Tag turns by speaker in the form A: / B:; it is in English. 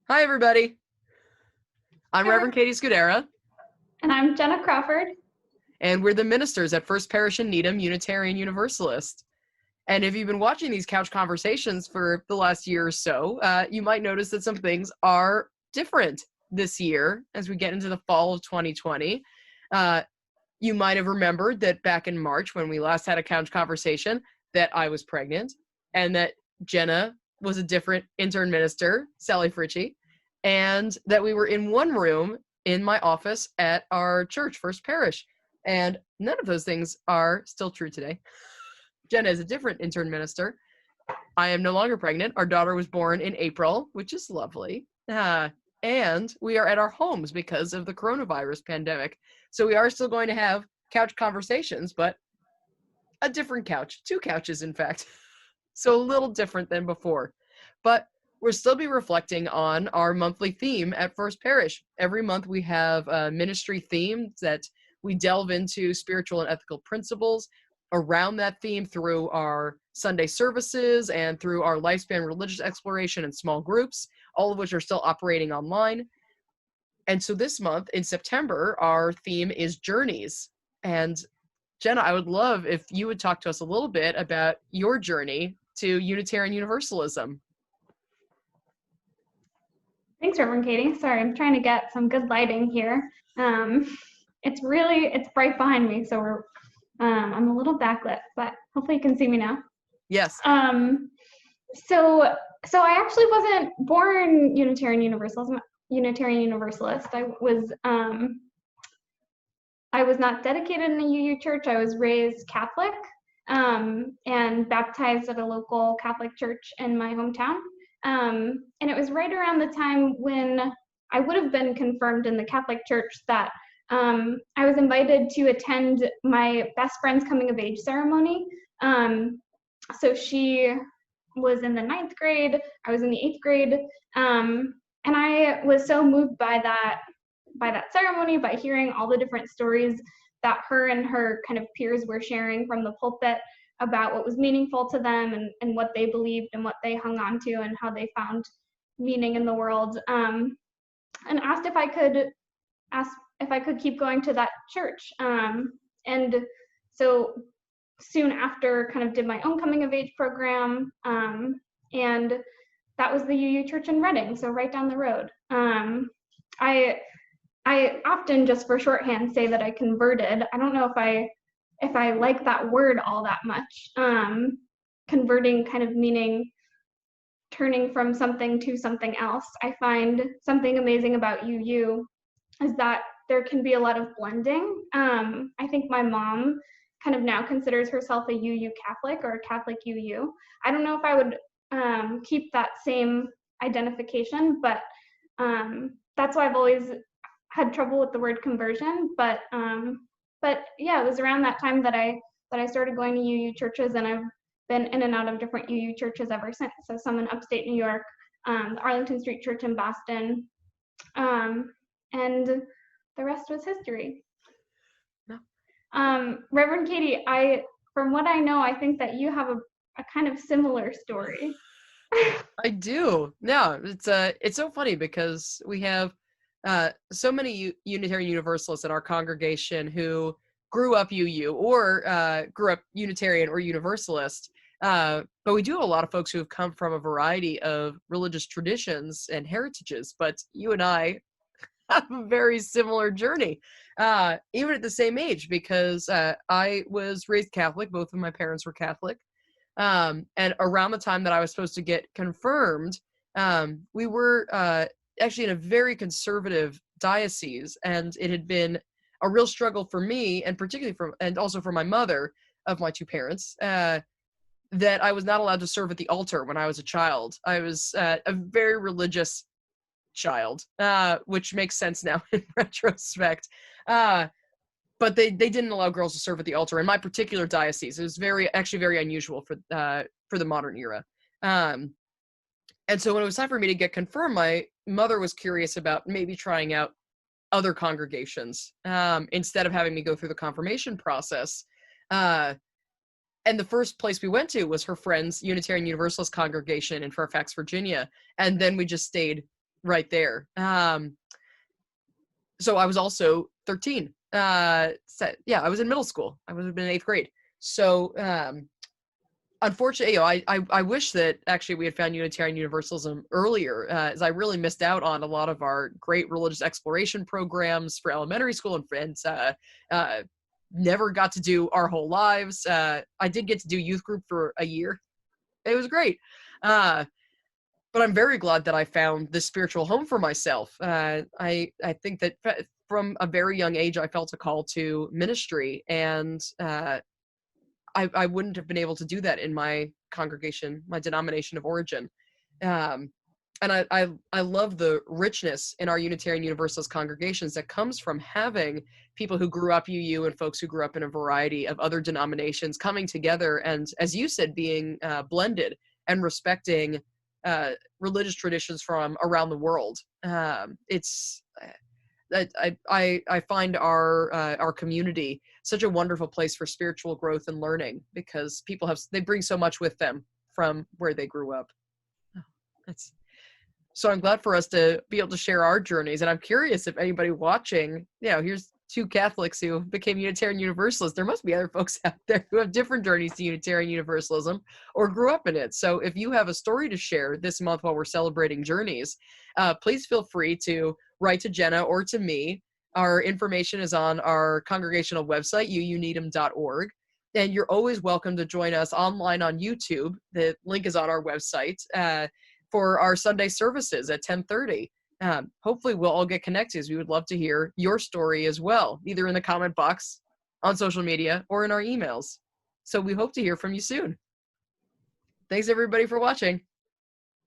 A: Hi, everybody. I'm
B: Hi,
A: Reverend Katie Scudera,
B: and I'm Jenna Crawford.
A: and we're the ministers at First Parish in Needham Unitarian Universalist. And if you've been watching these couch conversations for the last year or so, you might notice that some things are different this year as we get into the fall of 2020. You might have remembered that back in March, when we last had a couch conversation, that I was pregnant and that Jenna was a different intern minister, Sally Fritchie, and that we were in one room in my office at our church, First Parish. And none of those things are still true today. Jenna is a different intern minister. I am no longer pregnant. Our daughter was born in April, which is lovely. And we are at our homes because of the coronavirus pandemic. So we are still going to have couch conversations, but a different couch, 2 couches, in fact. So a little different than before. But we'll still be reflecting on our monthly theme at First Parish. Every month we have a ministry theme that we delve into spiritual and ethical principles around that theme through our Sunday services and through our lifespan religious exploration and small groups, all of which are still operating online. And so this month in September, our theme is journeys. And Jenna, I would love if you would talk to us a little bit about your journey to Unitarian Universalism.
B: Thanks, Reverend Katie. Sorry, I'm trying to get some good lighting here. It's bright behind me, so I'm a little backlit, but hopefully you can see me now.
A: Yes.
B: So I actually wasn't born Unitarian Universalist. I was not dedicated in a UU church. I was raised Catholic and baptized at a local Catholic church in my hometown. And it was right around the time when I would have been confirmed in the Catholic church that I was invited to attend my best friend's coming of age ceremony. So she was in the 9th grade, I was in the 8th grade, and I was so moved by that ceremony, by hearing all the different stories that her and her kind of peers were sharing from the pulpit about what was meaningful to them and what they believed and what they hung on to and how they found meaning in the world, and asked if I could keep going to that church. And so soon after, kind of did my own coming of age program, and that was the UU Church in Reading, so right down the road. I often, just for shorthand, say that I converted. I don't know if I like that word all that much. Converting kind of meaning turning from something to something else. I find something amazing about UU is that there can be a lot of blending. I think my mom kind of now considers herself a UU Catholic or a Catholic UU. I don't know if I would keep that same identification, but that's why I've always had trouble with the word conversion. But yeah, it was around that time that I started going to UU churches, and I've been in and out of different UU churches ever since. So some in upstate New York, the Arlington Street Church in Boston, and the rest was history.
A: No.
B: Reverend Katie, from what I know, I think that you have a kind of similar story.
A: I do. No, it's so funny because we have so many Unitarian Universalists in our congregation who grew up UU or grew up Unitarian or Universalist. But we do have a lot of folks who have come from a variety of religious traditions and heritages. But you and I have a very similar journey, even at the same age, because I was raised Catholic. Both of my parents were Catholic. And around the time that I was supposed to get confirmed, we were actually in a very conservative diocese, and it had been a real struggle for me, and particularly and also for my mother of my 2 parents, that I was not allowed to serve at the altar when I was a child. I was a very religious child, which makes sense now in retrospect. But they didn't allow girls to serve at the altar in my particular diocese. It was actually very unusual for the modern era. And so when it was time for me to get confirmed, my mother was curious about maybe trying out other congregations instead of having me go through the confirmation process. And the first place we went to was her friend's Unitarian Universalist congregation in Fairfax, Virginia. And then we just stayed right there. So I was also 13. I was in middle school. I would have been in 8th grade. So unfortunately, I wish that actually we had found Unitarian Universalism earlier, as I really missed out on a lot of our great religious exploration programs for elementary school and friends. Never got to do our whole lives. I did get to do youth group for a year. It was great. But I'm very glad that I found this spiritual home for myself. I think that from a very young age, I felt a call to ministry, and I wouldn't have been able to do that in my congregation, my denomination of origin. And I love the richness in our Unitarian Universalist congregations that comes from having people who grew up UU and folks who grew up in a variety of other denominations coming together and, as you said, being blended and respecting religious traditions from around the world. I find our community such a wonderful place for spiritual growth and learning, because people they bring so much with them from where they grew up. So I'm glad for us to be able to share our journeys, and I'm curious if anybody watching, here's 2 Catholics who became Unitarian Universalists. There must be other folks out there who have different journeys to Unitarian Universalism or grew up in it. So if you have a story to share this month while we're celebrating journeys, please feel free to write to Jenna or to me. Our information is on our congregational website, uuneedham.org. And you're always welcome to join us online on YouTube. The link is on our website for our Sunday services at 10:30. Hopefully we'll all get connected, as we would love to hear your story as well, either in the comment box, on social media, or in our emails. So we hope to hear from you soon. Thanks everybody for watching.